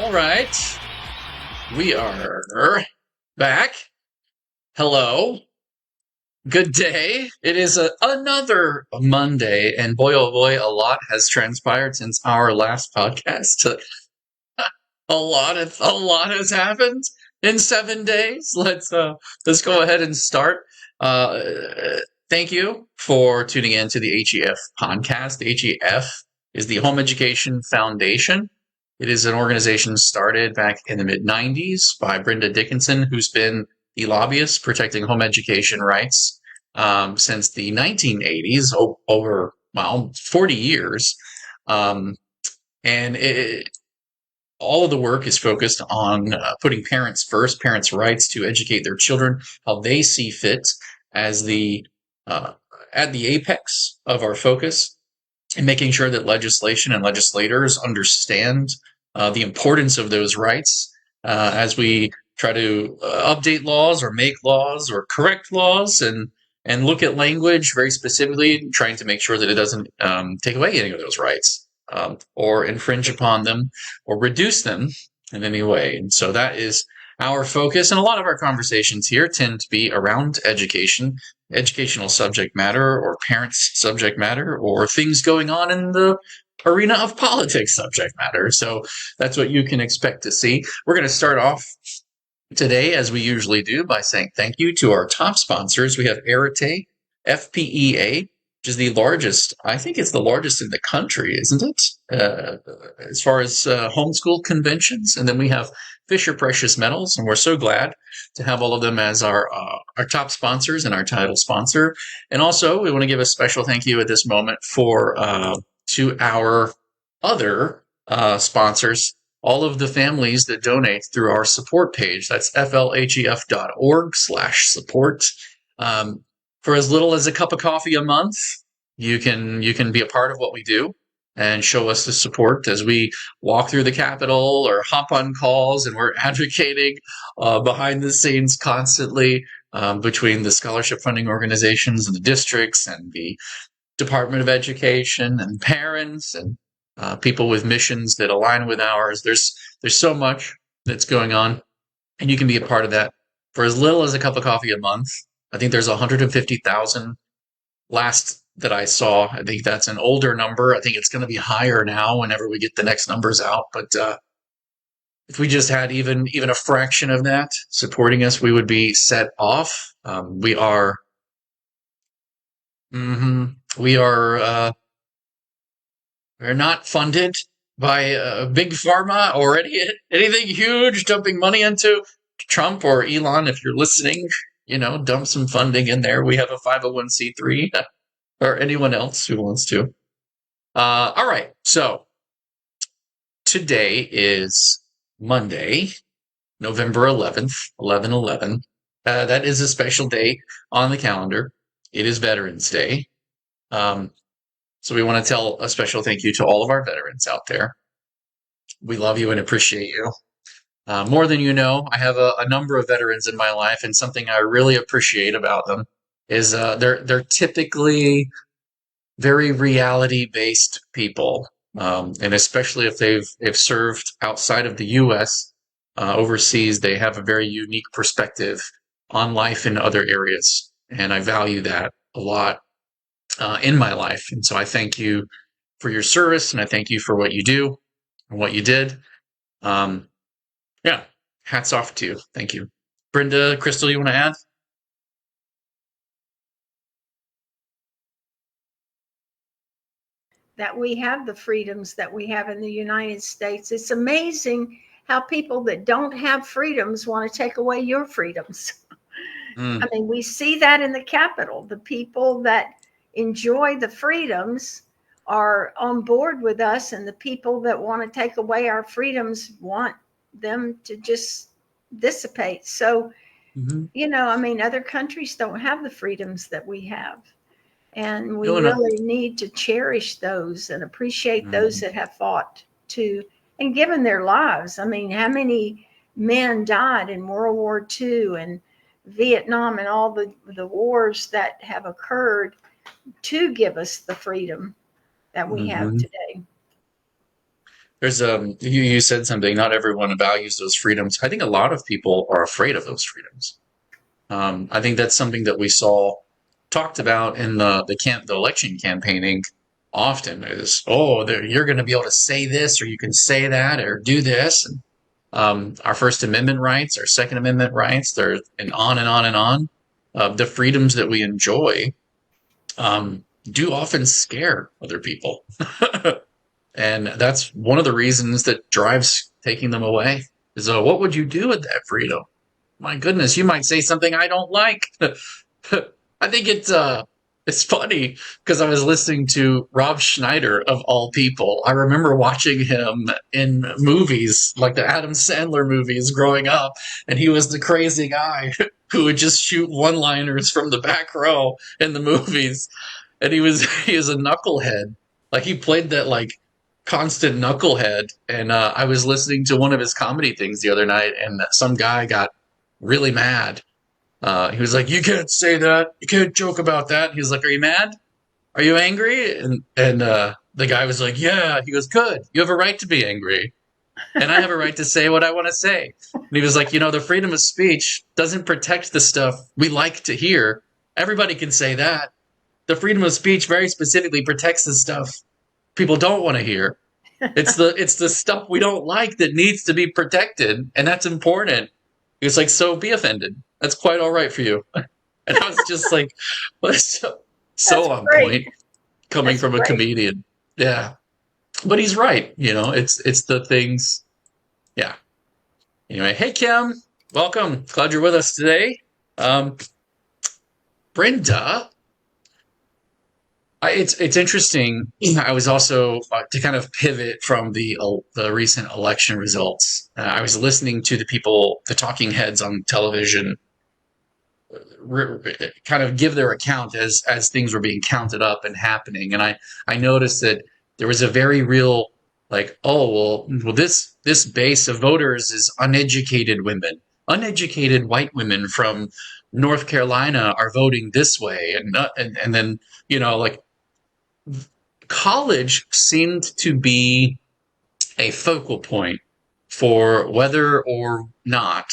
All right, we are back. Hello, good day. It is another Monday, and boy, oh boy, a lot has transpired since our last podcast. A lot has happened in 7 days. Let's go ahead and start. Uh, Thank you for tuning in to the HEF podcast. The HEF is the Home Education Foundation. It is an organization started back in the mid 90s by Brenda Dickinson, who's been the lobbyist protecting home education rights since the 1980s, over, well, 40 years. Um, and all of the work is focused on putting parents first, parents' rights to educate their children how they see fit as uh, at the apex of our focus, and making sure that legislation and legislators understand the importance of those rights as we try to update laws or make laws or correct laws, and look at language very specifically, trying to make sure that it doesn't take away any of those rights or infringe upon them or reduce them in any way. And so that is our focus. And a lot of our conversations here tend to be around education, educational subject matter, or parents' subject matter, or things going on in the arena of politics subject matter. So that's what you can expect to see. We're going to start off today, as we usually do, by saying thank you to our top sponsors. We have Arete, FPEA, which is the largest, I think it's the largest in the country, isn't it? As far as homeschool conventions. And then we have Fisher Precious Metals, and we're so glad to have all of them as our top sponsors and our title sponsor. And also, we want to give a special thank you at this moment to our other sponsors, all of the families that donate through our support page. That's flhef.org/support. For as little as a cup of coffee a month, you can be a part of what we do and show us the support as we walk through the Capitol or hop on calls, and we're advocating behind the scenes constantly between the scholarship funding organizations and the districts and the Department of Education and parents and people with missions that align with ours. There's so much that's going on, and you can be a part of that for as little as a cup of coffee a month. I think there's 150,000 last that I saw. I think that's an older number. I think it's going to be higher now whenever we get the next numbers out. But if we just had even a fraction of that supporting us, we would be set off. We are we're not funded by big pharma or anything huge dumping money into Trump or Elon. If you're listening, dump some funding in there. We have a 501c3 or anyone else who wants to. All right. So today is Monday, November 11th, 11/11. That is a special day on the calendar. It is Veterans Day. So we want to tell a special thank you to all of our veterans out there. We love you and appreciate you. More than you know, I have a number of veterans in my life, and something I really appreciate about them is they're typically very reality-based people, and especially if they've served outside of the U.S. Overseas, they have a very unique perspective on life in other areas, and I value that a lot in my life. And so I thank you for your service, and I thank you for what you do and what you did. Yeah, hats off to you. Thank you. Brenda, Crystal, you want to add? That we have the freedoms that we have in the United States. It's amazing how people that don't have freedoms want to take away your freedoms. I mean, we see that in the Capitol. The people that enjoy the freedoms are on board with us, and the people that want to take away our freedoms want them to just dissipate. So, I mean, other countries don't have the freedoms that we have. And we really need to cherish those and appreciate those that have fought to and given their lives. I mean, how many men died in World War II and Vietnam and all the wars that have occurred to give us the freedom that we have today. there's you said something. Not everyone values those freedoms. I think a lot of people are afraid of those freedoms. I think that's something that we saw talked about in the election campaigning often is, oh, you're going to be able to say this, or you can say that, or do this. And, our First Amendment rights, our Second Amendment rights, and on and on and on. The freedoms that we enjoy do often scare other people. And that's one of the reasons that drives taking them away. Is what would you do with that freedom? My goodness, you might say something I don't like. I think it's funny because I was listening to Rob Schneider of all people. I remember watching him in movies like the Adam Sandler movies growing up, and he was the crazy guy who would just shoot one-liners from the back row in the movies. And he was a knucklehead. Like he played that like constant knucklehead. And I was listening to one of his comedy things the other night, and some guy got really mad. He was like, "You can't say that. You can't joke about that." He was like, "Are you mad? Are you angry?" And the guy was like, "Yeah." He goes, "Good. You have a right to be angry, and I have a right to say what I want to say." And he was like, the freedom of speech doesn't protect the stuff we like to hear. Everybody can say that. The freedom of speech very specifically protects the stuff people don't want to hear. It's the stuff we don't like that needs to be protected, and that's important. He was like, "So be offended. That's quite all right for you." And I was just like, well, that's so on point coming from a comedian. Yeah. But he's right. It's the things. Yeah. Anyway, hey, Kim, welcome. Glad you're with us today. Brenda, it's interesting. I was also to kind of pivot from the recent election results. I was listening to the talking heads on television, kind of give their account as things were being counted up and happening, and I noticed that there was a very real like, oh well this base of voters is uneducated women, uneducated white women from North Carolina are voting this way, and then like college seemed to be a focal point for whether or not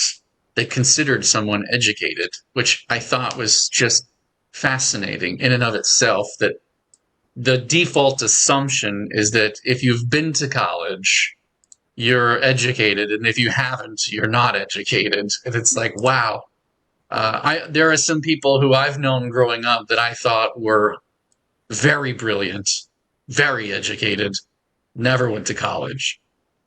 they considered someone educated, which I thought was just fascinating in and of itself, that the default assumption is that if you've been to college, you're educated, and if you haven't, you're not educated. And it's like, wow. There are some people who I've known growing up that I thought were very brilliant, very educated, never went to college.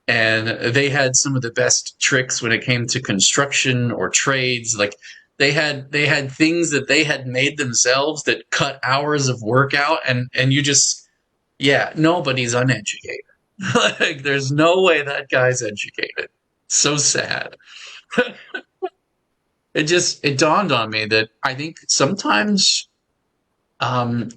And they had some of the best tricks when it came to construction or trades. Like they had things that they had made themselves that cut hours of work out, and you just, nobody's uneducated. Like there's no way that guy's educated. So sad. It dawned on me that I think sometimes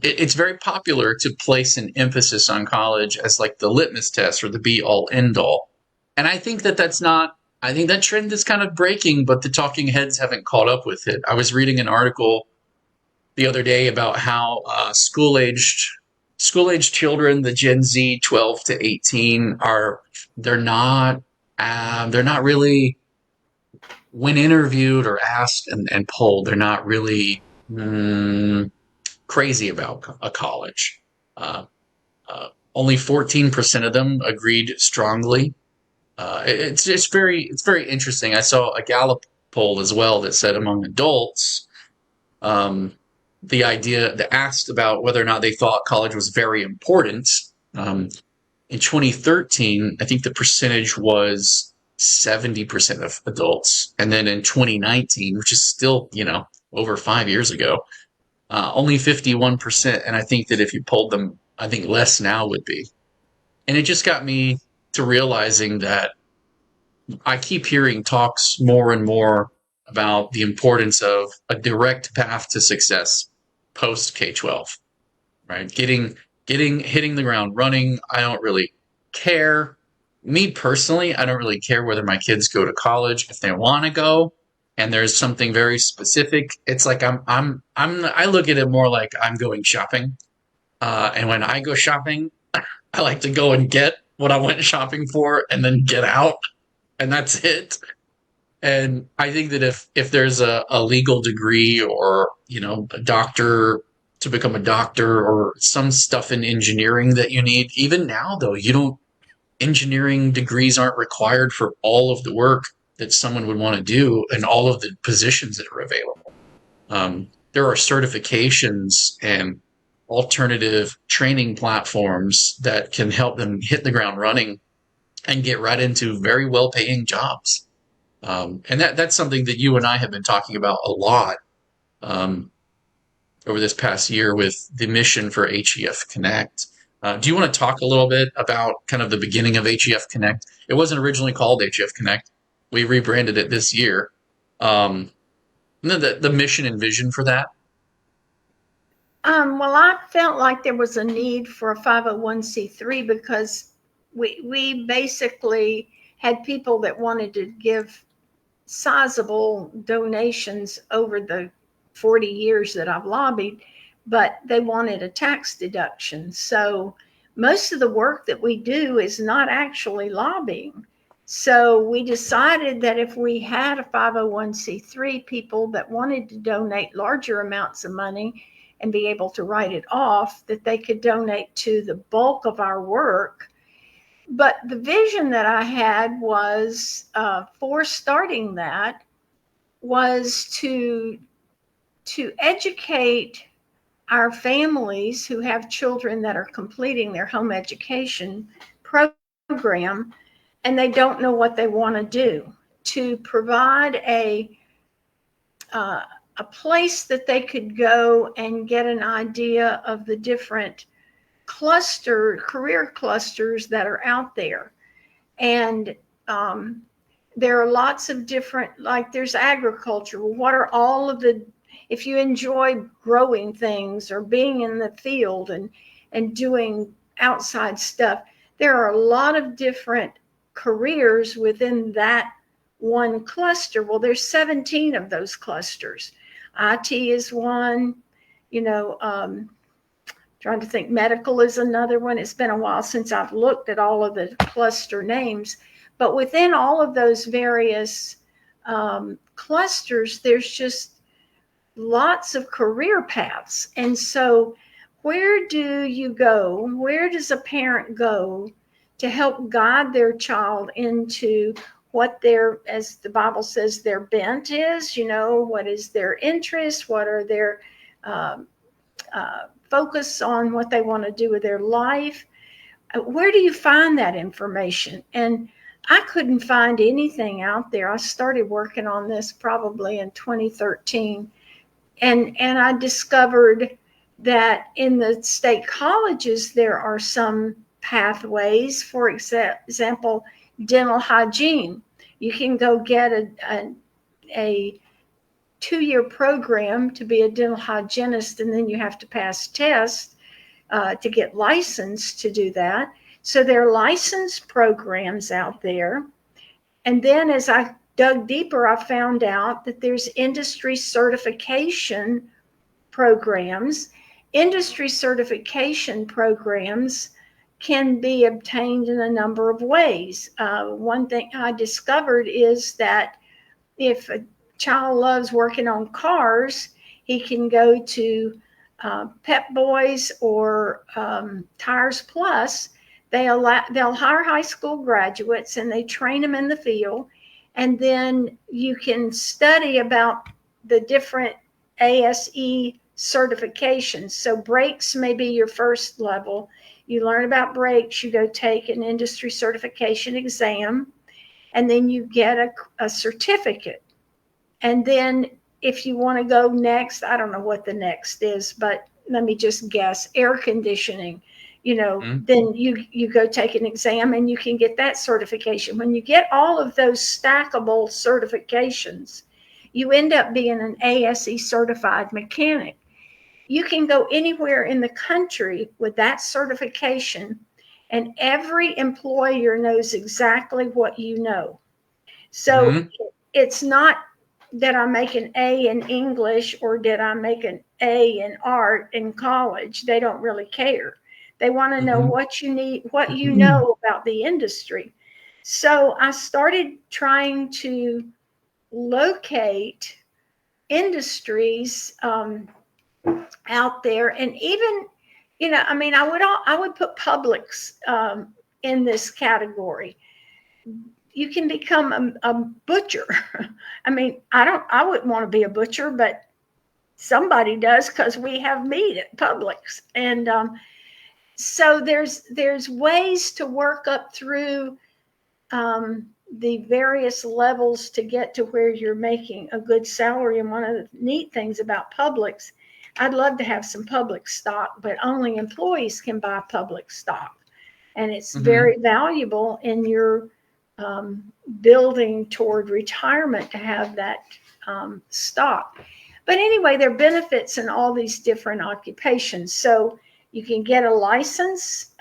it's very popular to place an emphasis on college as like the litmus test or the be all end all. And I think that's not, I think that trend is kind of breaking, but the talking heads haven't caught up with it. I was reading an article the other day about how school-aged children, the Gen Z 12 to 18 they're not really, when interviewed or asked and polled, they're not really crazy about a college. Only 14% of them agreed strongly. It's very interesting. I saw a Gallup poll as well that said among adults, they asked about whether or not they thought college was very important. In 2013, I think the percentage was 70% of adults. And then in 2019, which is still, over 5 years ago, only 51%. And I think that if you polled them, I think less now would be. And it just got me to realizing that I keep hearing talks more and more about the importance of a direct path to success post K-12, right? Hitting the ground running. I don't really care. Me personally, I don't really care whether my kids go to college if they want to go. And there's something very specific. It's like I look at it more like I'm going shopping. And when I go shopping, I like to go and get what I went shopping for and then get out, and that's it. And I think that if there's a legal degree or, a doctor to become a doctor or some stuff in engineering that you need, even now though, engineering degrees aren't required for all of the work that someone would want to do and all of the positions that are available. There are certifications and alternative training platforms that can help them hit the ground running and get right into very well paying jobs. And that's something that you and I have been talking about a lot um, over this past year with the mission for HEFxConnect. Do you want to talk a little bit about kind of the beginning of HEFxConnect? It wasn't originally called HEFxConnect. We rebranded it this year. And then the mission and vision for that. Well, I felt like there was a need for a 501c3 because we basically had people that wanted to give sizable donations over the 40 years that I've lobbied, but they wanted a tax deduction. So most of the work that we do is not actually lobbying. So we decided that if we had a 501c3, people that wanted to donate larger amounts of money and be able to write it off, that they could donate to the bulk of our work. But the vision that I had was for starting that was to educate our families who have children that are completing their home education program and they don't know what they want to do, to provide a place that they could go and get an idea of the different career clusters that are out there. And there are lots of different, like there's agriculture. What are all of the, if you enjoy growing things or being in the field and doing outside stuff, there are a lot of different careers within that one cluster. Well, there's 17 of those clusters. IT is one, trying to think, medical is another one. It's been a while since I've looked at all of the cluster names, but within all of those various clusters, there's just lots of career paths. And so where do you go? Where does a parent go to help guide their child into what their, as the Bible says, their bent is, what is their interest, what are their focus on what they want to do with their life? Where do you find that information? And I couldn't find anything out there. I started working on this probably in 2013. And I discovered that in the state colleges, there are some pathways. For example, dental hygiene. You can go get a 2-year program to be a dental hygienist, and then you have to pass tests to get licensed to do that. So there are licensed programs out there. And then as I dug deeper, I found out that there's industry certification programs. Industry certification programs can be obtained in a number of ways. One thing I discovered is that if a child loves working on cars, he can go to Pep Boys or Tires Plus. They'll hire high school graduates and they train them in the field. And then you can study about the different ASE certifications. So brakes may be your first level. You learn about brakes, you go take an industry certification exam, and then you get a certificate. And then if you want to go next, I don't know what the next is, but let me just guess, air conditioning. Then you go take an exam and you can get that certification. When you get all of those stackable certifications, you end up being an ASE certified mechanic. You can go anywhere in the country with that certification, and every employer knows exactly what you know. So it's not that I make an A in English or did I make an A in art in college. They don't really care. They want to know Mhm. what you need, what you know about the industry. So I started trying to locate industries out there, and even, I mean, I would put Publix in this category. You can become a butcher. I mean, I wouldn't want to be a butcher, but somebody does, because we have meat at Publix. And so there's ways to work up through the various levels to get to where you're making a good salary. And one of the neat things about Publix, I'd love to have some Publix stock, but only employees can buy Publix stock. And it's Mhm. very valuable in your um, building toward retirement to have that stock. But anyway, there are benefits in all these different occupations. So you can get a license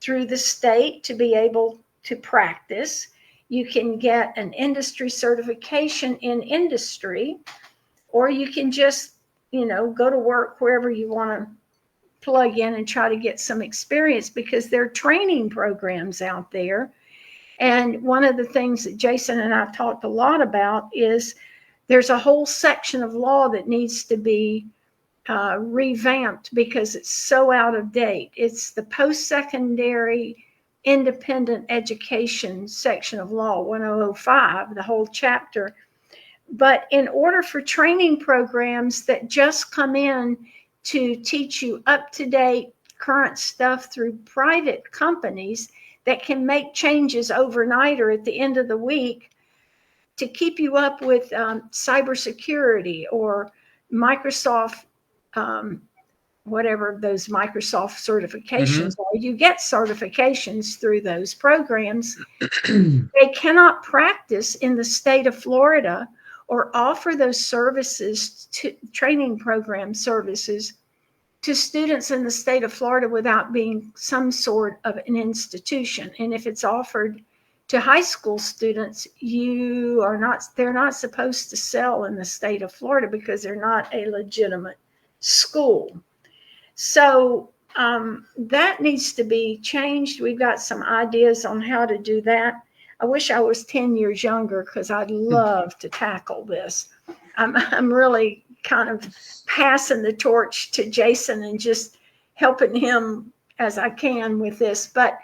through the state to be able to practice. You can get an industry certification in industry, or you can just, go to work wherever you want to plug in and try to get some experience, because there are training programs out there. And one of the things that Jason and I've talked a lot about is there's a whole section of law that needs to be revamped because it's so out of date. It's the post-secondary independent education section of law, 1005, the whole chapter. But in order for training programs that just come in to teach you up-to-date current stuff through private companies that can make changes overnight or at the end of the week to keep you up with cybersecurity or Microsoft, um, whatever those Microsoft certifications Mhm. are. You get certifications through those programs. They cannot practice in the state of Florida or offer those services to training program services to students in the state of Florida without being some sort of an institution. And if it's offered to high school students, they're not supposed to sell in the state of Florida because they're not a legitimate school. So that needs to be changed. We've got some ideas on how to do that. I wish I was 10 years younger, because I'd love to tackle this. I'm really kind of passing the torch to Jason and just helping him as I can with this. But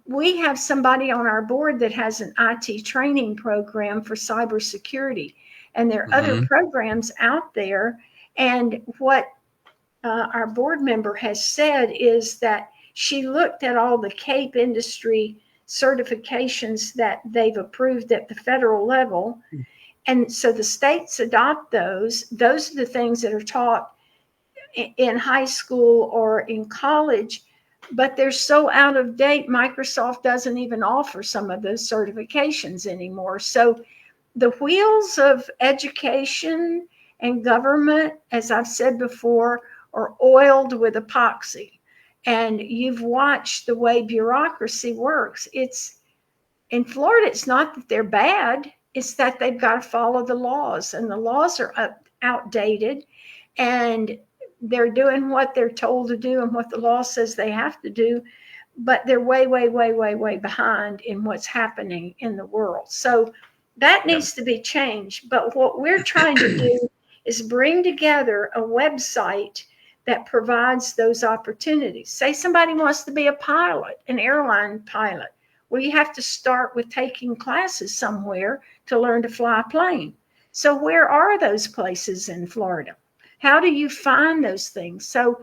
we have somebody on our board that has an IT training program for cybersecurity, and there are other Mhm. programs out there. And what our board member has said is that she looked at all the CAPE industry certifications that they've approved at the federal level. And so the states adopt those. Those are the things that are taught in high school or in college, but they're so out of date. Microsoft doesn't even offer some of those certifications anymore. So the wheels of education and government, as I've said before, are oiled with epoxy. And you've watched the way bureaucracy works. It's in Florida, it's not that they're bad, it's that they've got to follow the laws, and the laws are outdated, and they're doing what they're told to do and what the law says they have to do, but they're way, way, way, way, way behind in what's happening in the world. So that Yep. needs to be changed. But what we're trying to do is bring together a website that provides those opportunities. Say somebody wants to be a pilot, an airline pilot. Well, you have to start with taking classes somewhere to learn to fly a plane. So where are those places in Florida? How do you find those things? So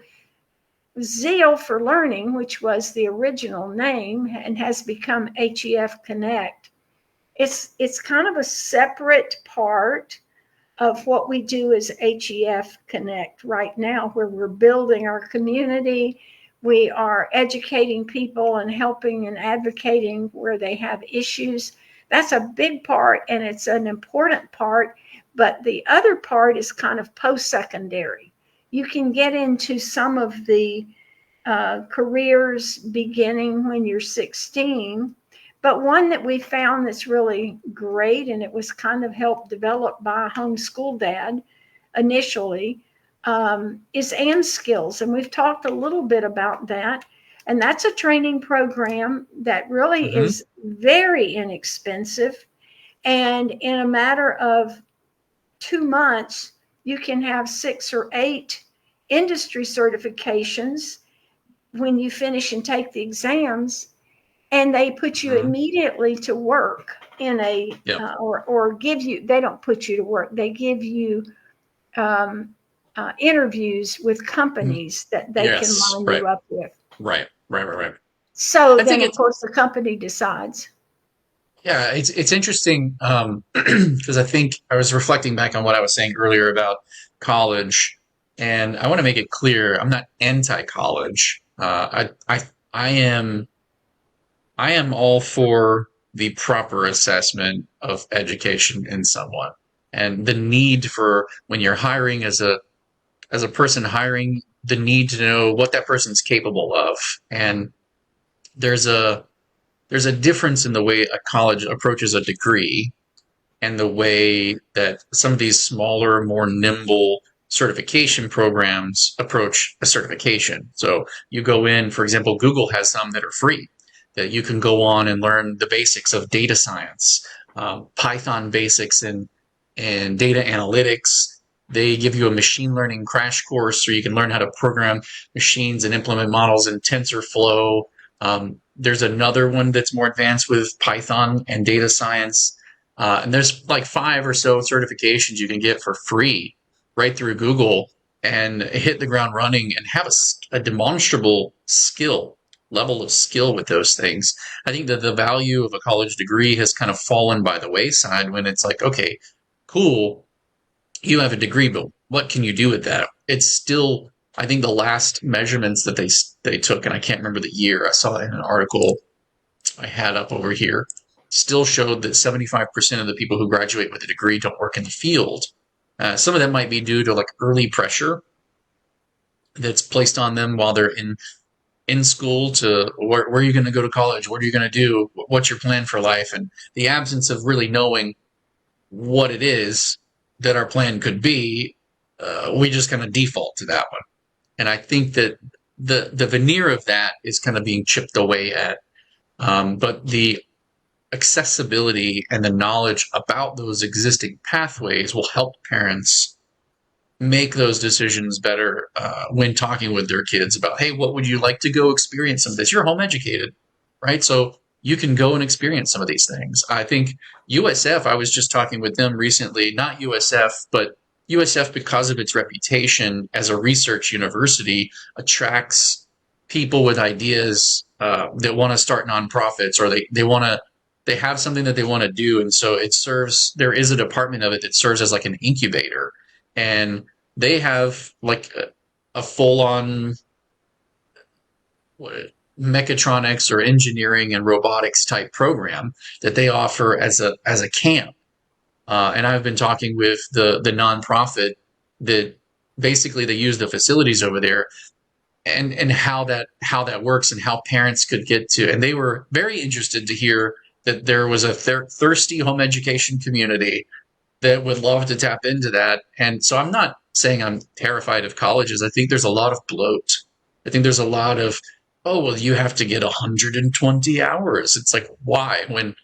Zeal for Learning, which was the original name and has become HEFxConnect, it's kind of a separate part of what we do as HEFxConnect right now, where we're building our community. We are educating people and helping and advocating where they have issues. That's a big part, and it's an important part. But the other part is kind of post-secondary. You can get into some of the careers beginning when you're 16. But one that we found that's really great, and it was kind of helped develop by a homeschool dad initially, is and skills. And we've talked a little bit about that. And that's a training program that really Mm-hmm. is very inexpensive. And in a matter of 2 months, you can have 6 or 8 industry certifications when you finish and take the exams. And they put you Mm-hmm. immediately to work in a, Yep. or give you, they don't put you to work, they give you um, interviews with Mhm. companies that they can Yes. line Right. you up with. Right. Right. Right. Right. So I then, think of it's course, the company decides. yeah, it's interesting because I think I was reflecting back on what I was saying earlier about college, and I want to make it clear I'm not anti-college. I am all for the proper assessment of education in someone and the need for when you're hiring as a person hiring the need to know what that person's capable of. And there's a there's a difference in the way a college approaches a degree and the way that some of these smaller, more nimble certification programs approach a certification. So you go in, for example, Google has some that are free that you can go on and learn the basics of data science, Python basics and data analytics. They give you a machine learning crash course so you can learn how to program machines and implement models in TensorFlow. There's another one that's more advanced with Python and data science. And there's like 5 or so certifications you can get for free right through Google and hit the ground running and have a demonstrable level of skill with those things. I think that the value of a college degree has kind of fallen by the wayside when it's like, okay, cool, you have a degree, but what can you do with that? It's still, I think the last measurements that they took, and I can't remember the year, I saw it in an article I had up over here, still showed that 75% of the people who graduate with a degree don't work in the field. Some of that might be due to like early pressure that's placed on them while they're in school to where are you going to go to college? What are you going to do? What's your plan for life? And the absence of really knowing what it is that our plan could be, we just kind of default to that one. And I think that the veneer of that is kind of being chipped away at. But the accessibility and the knowledge about those existing pathways will help parents make those decisions better when talking with their kids about, hey, what would you like to go experience some of this? You're home educated, right? So you can go and experience some of these things. I think USF, I was just talking with them recently, not USF, but USF, because of its reputation as a research university, attracts people with ideas that want to start nonprofits or they want to they have something that they want to do, and so it serves there is a department of it that serves as like an incubator, and they have like a full on mechatronics or engineering and robotics type program that they offer as a camp. And I've been talking with the nonprofit that basically they use the facilities over there and how that works and how parents could get to. And they were very interested to hear that there was a thirsty home education community that would love to tap into that. And so I'm not saying I'm terrified of colleges. I think there's a lot of bloat. I think there's a lot of, oh, well, you have to get 120 hours. It's like, why? When,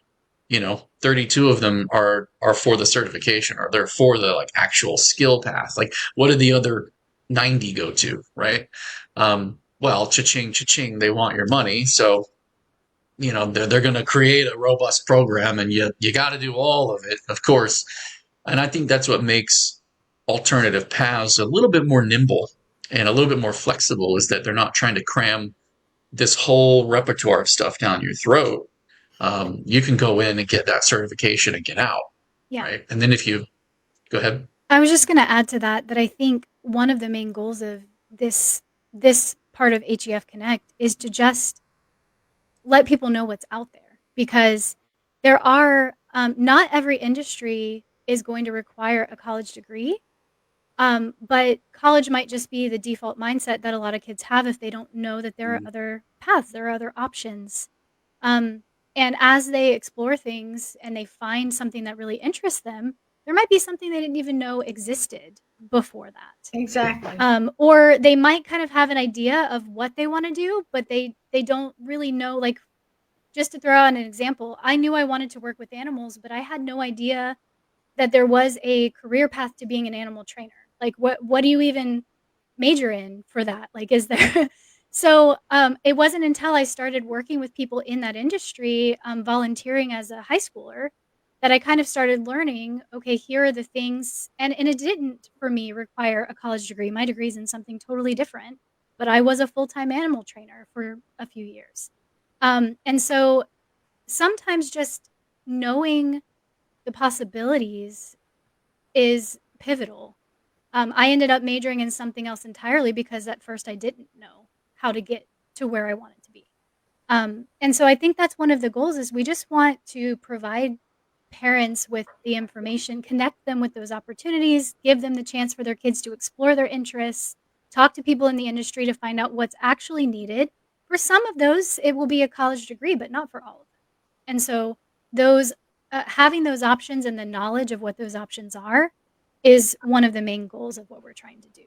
32 of them are for the certification or they're for the like actual skill path. Like, what did the other 90 go to, right? Well, cha-ching, cha-ching, they want your money. So, they're going to create a robust program and you got to do all of it, of course. And I think that's what makes alternative paths a little bit more nimble and a little bit more flexible is that they're not trying to cram this whole repertoire of stuff down your throat. You can go in and get that certification and get out, Yeah. right? And then if you go ahead. I was just going to add to that I think one of the main goals of this part of HEFxConnect is to just let people know what's out there because there are not every industry is going to require a college degree. But college might just be the default mindset that a lot of kids have if they don't know that there are other paths, there are other options. Um, and as they explore things and they find something that really interests them, there might be something they didn't even know existed. before that. Exactly. Or they might kind of have an idea of what they want to do, but they don't really know. Like, just to throw out an example, I knew I wanted to work with animals, but I had no idea that there was a career path to being an animal trainer. Like, what do you even major in for that? Like, is there? So it wasn't until I started working with people in that industry, volunteering as a high schooler, that I kind of started learning, okay, here are the things. And it didn't, for me, require a college degree. My degree's in something totally different, but I was a full-time animal trainer for a few years. And so sometimes just knowing the possibilities is pivotal. I ended up majoring in something else entirely because at first I didn't know how to get to where I wanted to be. And so I think that's one of the goals is we just want to provide parents with the information, connect them with those opportunities, give them the chance for their kids to explore their interests, talk to people in the industry to find out what's actually needed. For some of those, it will be a college degree, but not for all of them. And so those having those options and the knowledge of what those options are is one of the main goals of what we're trying to do.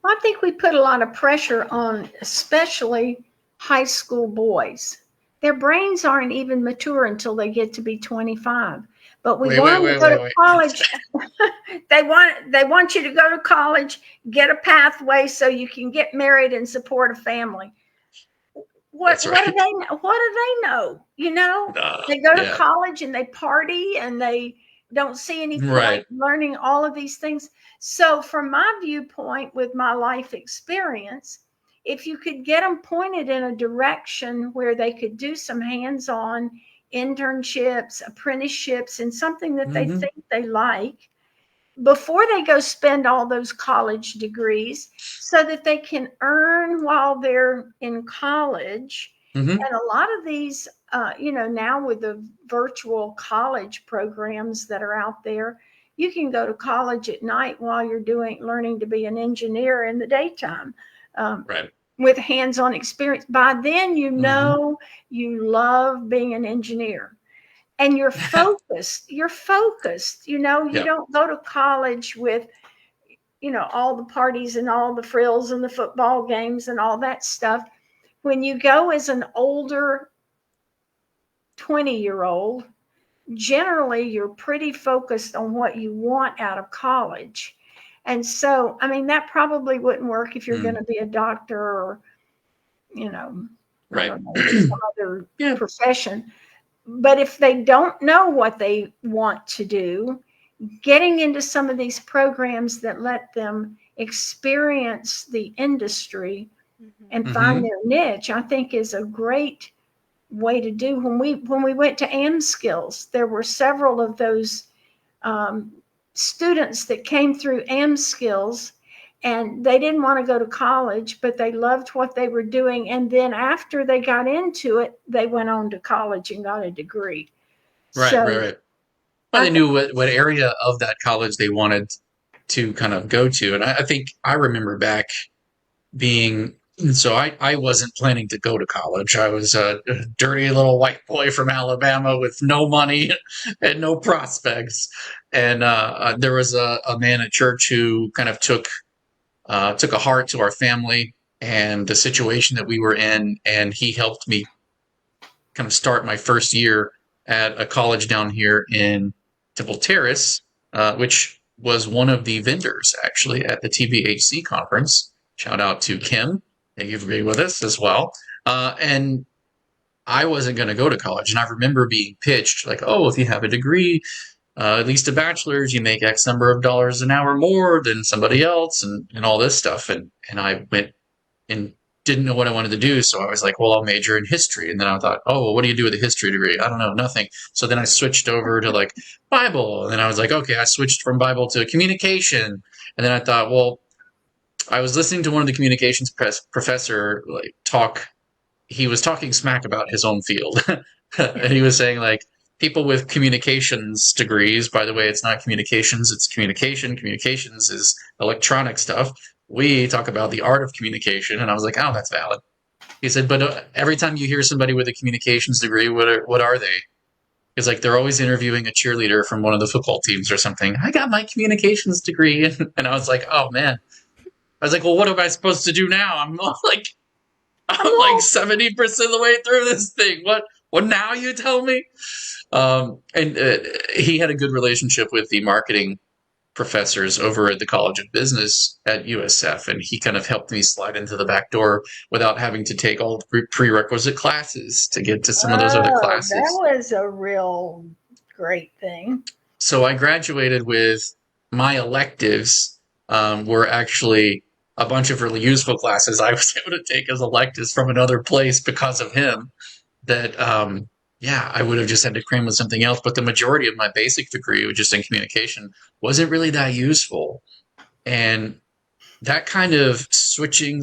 Well, I think we put a lot of pressure on, especially high school boys. Their brains aren't even mature until they get to be 25. But we want them to go to college. They want you to go to college, get a pathway so you can get married and support a family. What do they know? You know, they go to college and they party and they don't see any point learning all of these things. So from my viewpoint, with my life experience, if you could get them pointed in a direction where they could do some hands-on internships, apprenticeships, and something that they think they like before they go spend all those college degrees, so that they can earn while they're in college. And a lot of these, now with the virtual college programs that are out there, you can go to college at night while you're learning to be an engineer in the daytime. With hands-on experience. By then, you know, you love being an engineer. And you're focused. You don't go to college with, all the parties and all the frills and the football games and all that stuff. When you go as an older 20-year-old, generally you're pretty focused on what you want out of college. And so, I mean, that probably wouldn't work if you're going to be a doctor or, some other profession. But if they don't know what they want to do, getting into some of these programs that let them experience the industry and find their niche, I think is a great way to do. When we went to AmSkills, there were several of those students that came through AmSkills, and they didn't want to go to college, but they loved what they were doing. And then after they got into it, they went on to college and got a degree. Right. Well, they knew what area of that college they wanted to kind of go to. And I think I remember back being, so I wasn't planning to go to college. I was a dirty little white boy from Alabama with no money and no prospects. And there was a man at church who kind of took a heart to our family and the situation that we were in, and he helped me kind of start my first year at a college down here in Temple Terrace, which was one of the vendors actually at the TBHC conference. Shout out to Kim. Thank you for being with us as well. And I wasn't going to go to college, and I remember being pitched like, oh, if you have a degree, at least a bachelor's, you make X number of dollars an hour more than somebody else, and all this stuff. And I went and didn't know what I wanted to do. So I was like, well, I'll major in history. And then I thought, oh, well, what do you do with a history degree? I don't know, nothing. So then I switched over to like Bible. And then I was like, okay, I switched from Bible to communication. And then I thought, well, I was listening to one of the communications professor talk. He was talking smack about his own field. And he was saying like, people with communications degrees, by the way, it's not communications, it's communication. Communications is electronic stuff. We talk about the art of communication. And I was like, oh, that's valid. He said, but every time you hear somebody with a communications degree, what are they? It's like they're always interviewing a cheerleader from one of the football teams or something. I got my communications degree. And I was like, oh man. I was like, well, what am I supposed to do now? I'm like 70% of the way through this thing. What now you tell me? And he had a good relationship with the marketing professors over at the College of Business at USF, and he kind of helped me slide into the back door without having to take all the prerequisite classes to get to some of those other classes. That was a real great thing. So I graduated with my electives were actually a bunch of really useful classes I was able to take as electives from another place because of him. That I would have just had to cram with something else. But the majority of my basic degree, just in communication, wasn't really that useful. And that kind of switching.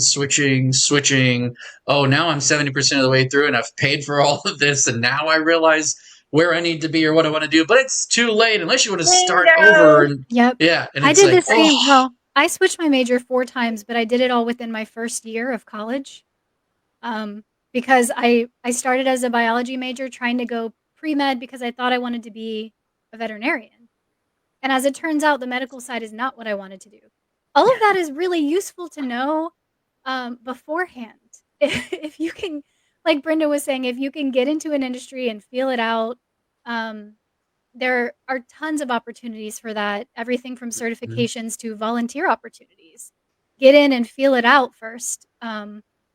Oh, now I'm 70% of the way through and I've paid for all of this. And now I realize where I need to be or what I want to do. But it's too late unless you want to start over. And, yep. Yeah. And I did the same. Well, I switched my major 4 times, but I did it all within my first year of college. Because I started as a biology major trying to go pre-med because I thought I wanted to be a veterinarian. And as it turns out, the medical side is not what I wanted to do. All of that is really useful to know beforehand. If you can, like Brenda was saying, if you can get into an industry and feel it out, there are tons of opportunities for that. Everything from certifications to volunteer opportunities. Get in and feel it out first.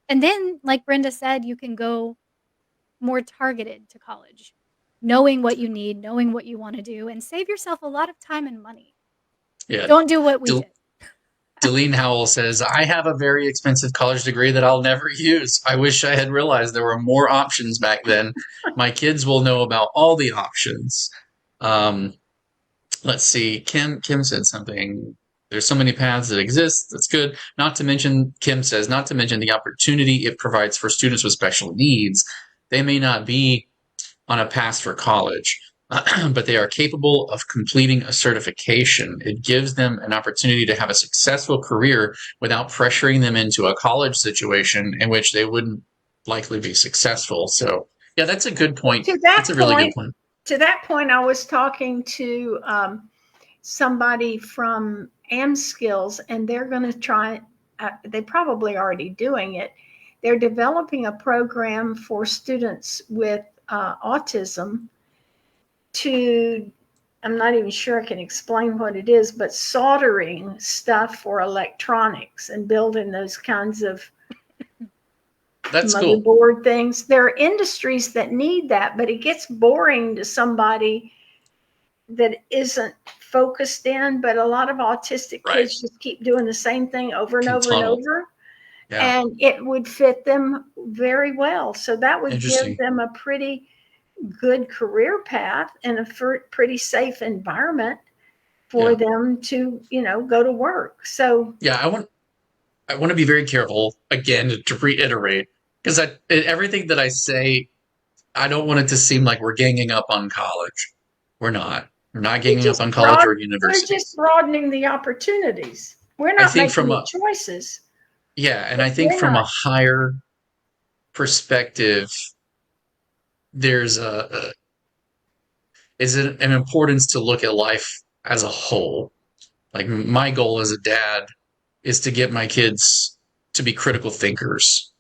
And then, like Brenda said, you can go more targeted to college, knowing what you need, knowing what you want to do, and save yourself a lot of time and money. Yeah. Don't do what we did. Deline Howell says, I have a very expensive college degree that I'll never use. I wish I had realized there were more options back then. My kids will know about all the options. Let's see. Kim said something. There's so many paths that exist. That's good. Kim says, not to mention the opportunity it provides for students with special needs. They may not be on a path for college, but they are capable of completing a certification. It gives them an opportunity to have a successful career without pressuring them into a college situation in which they wouldn't likely be successful. So, yeah, that's a good point. That's a really good point. To that point, I was talking to somebody from AmSkills, and they're going to try, they probably already doing it. They're developing a program for students with autism I'm not even sure I can explain what it is, but soldering stuff for electronics and building those kinds of motherboard things. There are industries that need that, but it gets boring to somebody that isn't focused in, but a lot of autistic kids just keep doing the same thing over and over and over. Yeah. And it would fit them very well. So that would give them a pretty good career path and a pretty safe environment for them to, go to work. So yeah, I want to be very careful again to reiterate, because everything that I say, I don't want it to seem like we're ganging up on college. We're not. We're not ganging up on college or university. We're just broadening the opportunities. We're not making the choices. Yeah, and I think from a higher perspective, there's an importance to look at life as a whole. Like, my goal as a dad is to get my kids to be critical thinkers,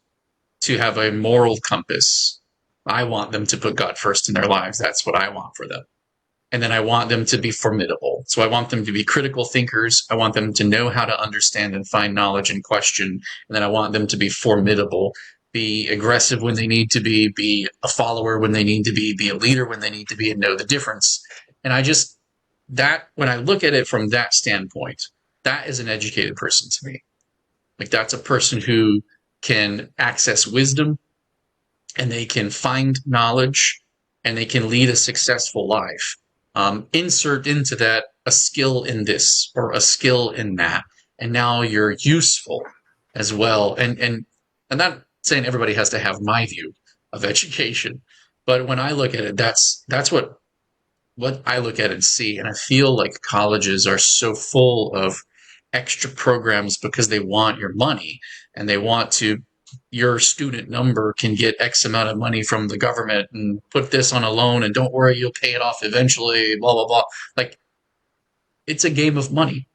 to have a moral compass. I want them to put God first in their lives. That's what I want for them. And then I want them to be formidable. So I want them to be critical thinkers. I want them to know how to understand and find knowledge and question. And then I want them to be formidable, be aggressive when they need to be a follower when they need to be a leader when they need to be, and know the difference. And when I look at it from that standpoint, that is an educated person to me. Like, that's a person who can access wisdom, and they can find knowledge, and they can lead a successful life. Insert into that a skill in this or a skill in that, and now you're useful as well. And I'm not saying everybody has to have my view of education, but when I look at it, that's what I look at and see. And I feel like colleges are so full of extra programs because they want your money, and they want to your student number can get X amount of money from the government and put this on a loan and don't worry, you'll pay it off eventually, blah, blah, blah. Like, it's a game of money.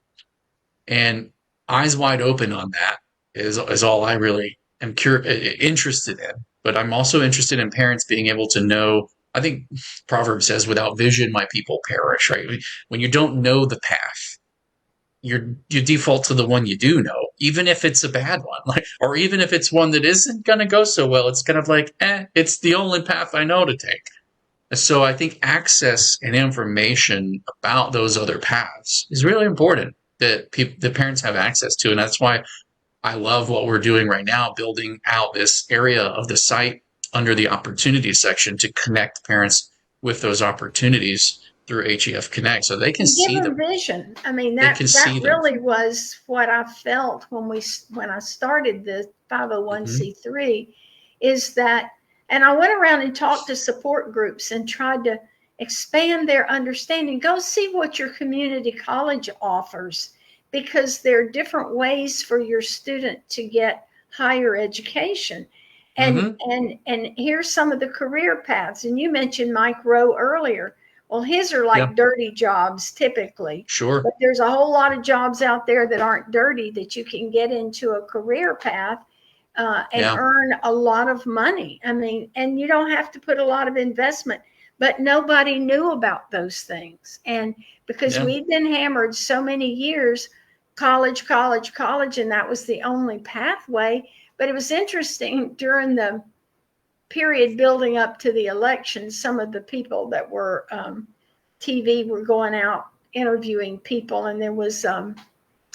And eyes wide open on that is all I really am interested in. But I'm also interested in parents being able to know. I think Proverbs says, "Without vision, my people perish." Right? When you don't know the path, you default to the one you do know, even if it's a bad one, like, or even if it's one that isn't going to go so well. It's kind of like, it's the only path I know to take. So I think access and information about those other paths is really important that the parents have access to. And that's why I love what we're doing right now, building out this area of the site under the opportunities section to connect parents with those opportunities through HEFxConnect so they can see them. Vision. I mean, that really was what I felt when I started the 501c3 is that, and I went around and talked to support groups and tried to expand their understanding. Go see what your community college offers, because there are different ways for your student to get higher education. And here's some of the career paths. And you mentioned Mike Rowe earlier. Well, his are like dirty jobs typically. Sure. But there's a whole lot of jobs out there that aren't dirty that you can get into a career path and earn a lot of money. I mean, and you don't have to put a lot of investment, but nobody knew about those things. And because we've been hammered so many years, college, and that was the only pathway. But it was interesting during the period building up to the election, some of the people that were TV were going out interviewing people, and there was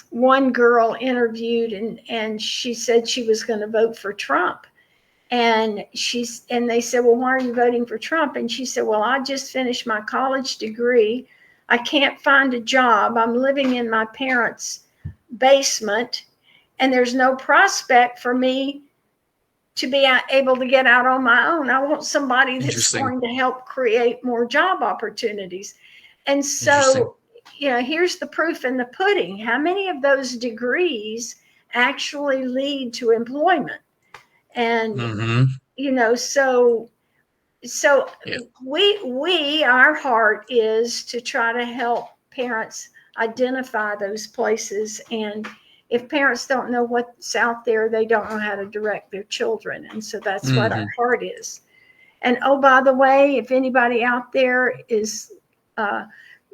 one girl interviewed, and she said she was going to vote for Trump, and they said, well, why are you voting for Trump? And she said, well, I just finished my college degree, I can't find a job, I'm living in my parents' basement, and there's no prospect for me to be able to get out on my own. I want somebody that's going to help create more job opportunities. And so, here's the proof in the pudding. How many of those degrees actually lead to employment? And, our heart is to try to help parents identify those places. And if parents don't know what's out there, they don't know how to direct their children. And so that's what our heart is. And oh, by the way, if anybody out there is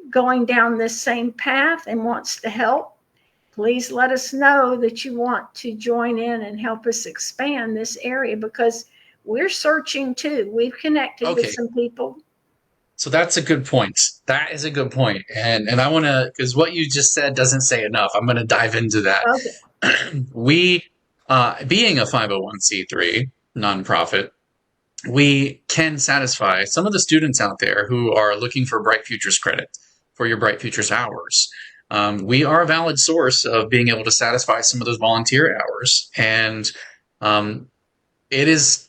going down this same path and wants to help, please let us know that you want to join in and help us expand this area, because we're searching too. We've connected with some people. So that's a good point. That is a good point. And I want to, because what you just said doesn't say enough. I'm going to dive into that. Okay. We, being a 501c3 nonprofit, we can satisfy some of the students out there who are looking for Bright Futures credit for your Bright Futures hours. We are a valid source of being able to satisfy some of those volunteer hours. And it's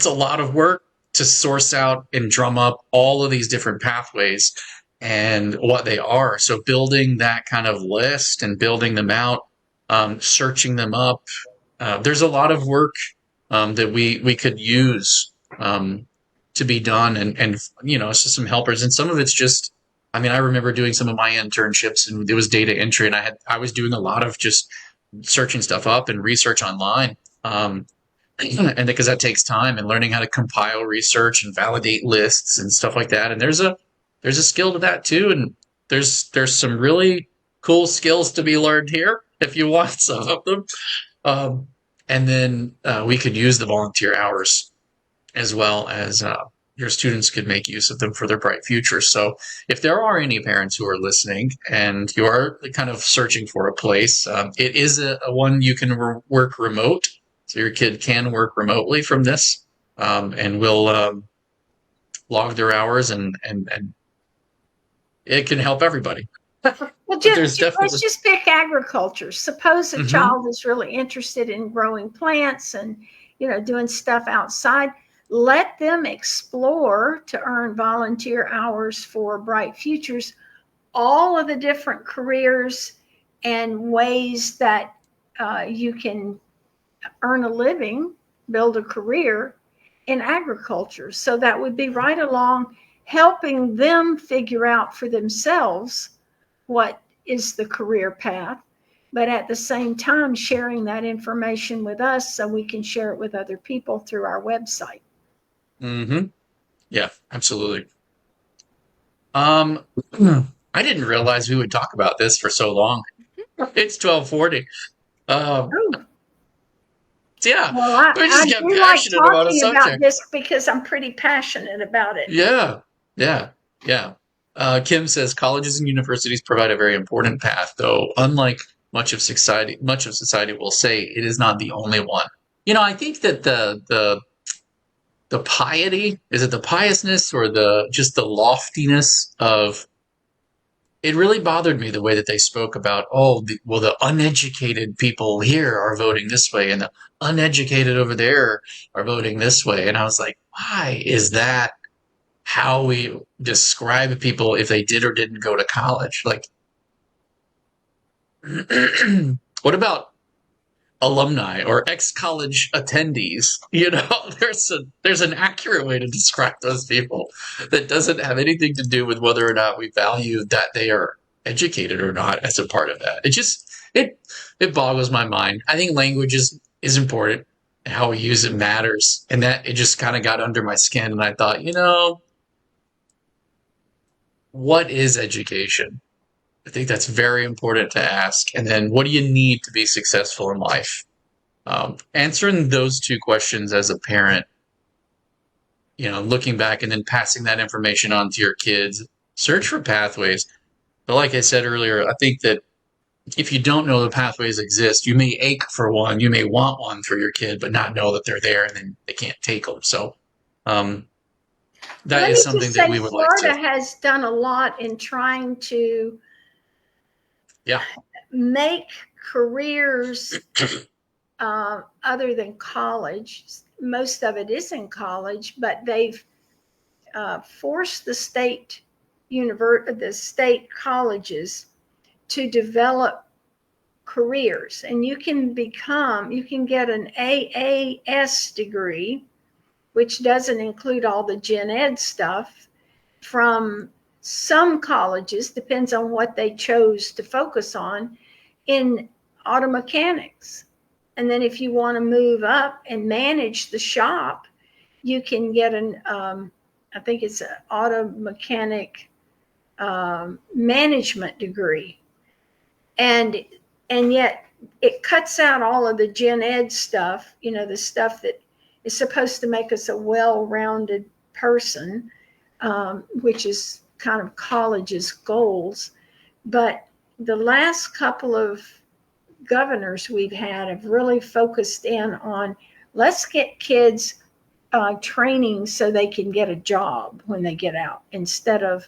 a lot of work to source out and drum up all of these different pathways and what they are. So building that kind of list and building them out, searching them up, there's a lot of work that we could use to be done, and it's just some helpers. And some of it's just, I remember doing some of my internships, and it was data entry, and I was doing a lot of just searching stuff up and research online. And because that takes time, and learning how to compile research and validate lists and stuff like that. And there's a skill to that too. And there's some really cool skills to be learned here if you want some of them. And then we could use the volunteer hours as well as your students could make use of them for their bright future. So if there are any parents who are listening and you are kind of searching for a place, it is a one you can work remote. So your kid can work remotely from this, and we'll log their hours, and it can help everybody. Well, let's just pick agriculture. Suppose a child is really interested in growing plants and doing stuff outside. Let them explore to earn volunteer hours for Bright Futures, all of the different careers and ways that you can earn a living, build a career in agriculture. So that would be right along helping them figure out for themselves what is the career path, but at the same time sharing that information with us so we can share it with other people through our website. Mm-hmm. Yeah, absolutely. I didn't realize we would talk about this for so long. It's 12:40. Um, Oh, yeah, well, we I just get do like passionate about a talking about subject. this because I'm pretty passionate about it. Yeah, yeah, yeah. Kim says colleges and universities provide a very important path, though. Unlike much of society will say it is not the only one. I think that the piety, is it the piousness or the loftiness of it really bothered me the way that they spoke about, the uneducated people here are voting this way and the uneducated over there are voting this way. And I was like, why is that how we describe people if they did or didn't go to college? Like, what about alumni or ex-college attendees? There's an accurate way to describe those people that doesn't have anything to do with whether or not we value that they are educated or not as a part of that. It boggles my mind. I think language is important, and how we use it matters, and that it just kind of got under my skin, and I thought, what is education? I think that's very important to ask. And then, what do you need to be successful in life? Answering those two questions as a parent, looking back and then passing that information on to your kids, search for pathways. But like I said earlier, I think that if you don't know the pathways exist, you may ache for one, you may want one for your kid, but not know that they're there and then they can't take them. So that Let is me something just that say, we would Florida like to. has done a lot in trying to Yeah. make careers other than college. Most of it is in college, but they've forced the state colleges to develop careers, and you can get an AAS degree, which doesn't include all the gen ed stuff, from some colleges, depends on what they chose to focus on, in auto mechanics. And then if you want to move up and manage the shop, you can get I think it's an auto mechanic management degree. And yet it cuts out all of the gen ed stuff, the stuff that is supposed to make us a well-rounded person, which is kind of college's goals. But the last couple of governors we've had have really focused in on, let's get kids training so they can get a job when they get out, instead of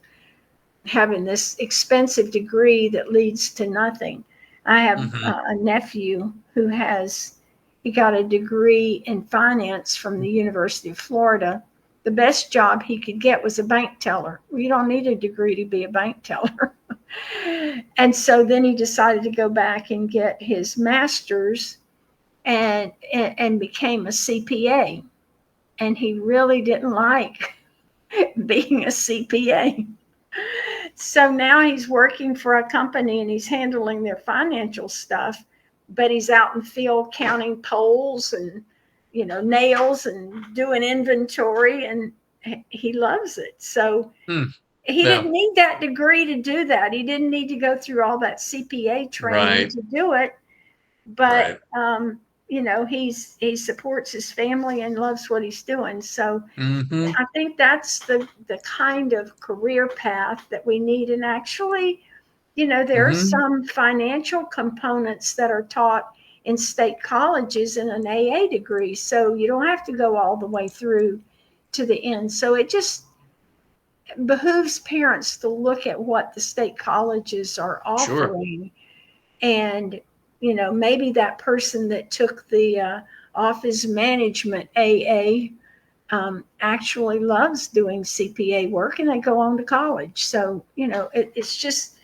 having this expensive degree that leads to nothing. I have a nephew who he got a degree in finance from the University of Florida. The best job he could get was a bank teller. Well, you don't need a degree to be a bank teller. And so then he decided to go back and get his master's and became a CPA. And he really didn't like being a CPA. So now he's working for a company and he's handling their financial stuff, but he's out in the field counting poles and, nails and doing inventory, and he loves it. So he didn't need that degree to do that. He didn't need to go through all that CPA training to do it. But, he supports his family and loves what he's doing. So I think that's the kind of career path that we need. And actually, there are some financial components that are taught in state colleges in an AA degree. So you don't have to go all the way through to the end. So it just behooves parents to look at what the state colleges are offering. Sure. And, maybe that person that took the office management AA actually loves doing CPA work, and they go on to college. So, it's just,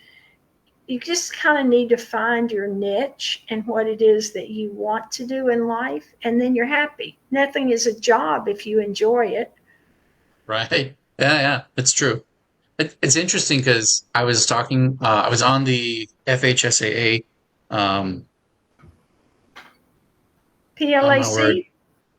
you just kind of need to find your niche and what it is that you want to do in life, and then you're happy. Nothing is a job if you enjoy it. Right. Yeah, it's true. It's interesting because I was talking, I was on the FHSAA, oh my word. PLAC,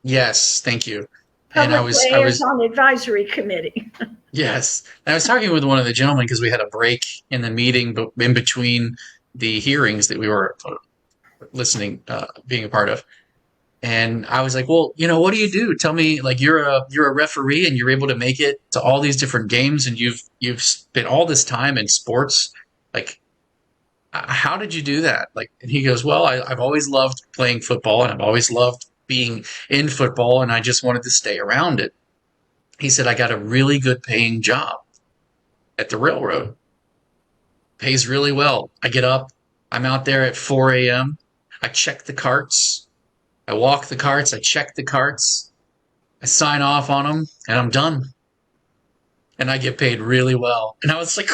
Yes, thank you. And Public I was, Liaison Advisory Committee. yes. And I was talking with one of the gentlemen because we had a break in the meeting, but in between the hearings that we were listening, being a part of. And I was like, well, what do you do? Tell me, like, you're a referee and you're able to make it to all these different games and you've spent all this time in sports. Like, how did you do that? Like, and he goes, well, I've always loved playing football and I've always loved being in football and I just wanted to stay around it. He said, I got a really good paying job at the railroad. Pays really well. I get up, I'm out there at 4 a.m. I check the carts. I walk the carts, I check the carts, I sign off on them, and I'm done. And I get paid really well. And I was like,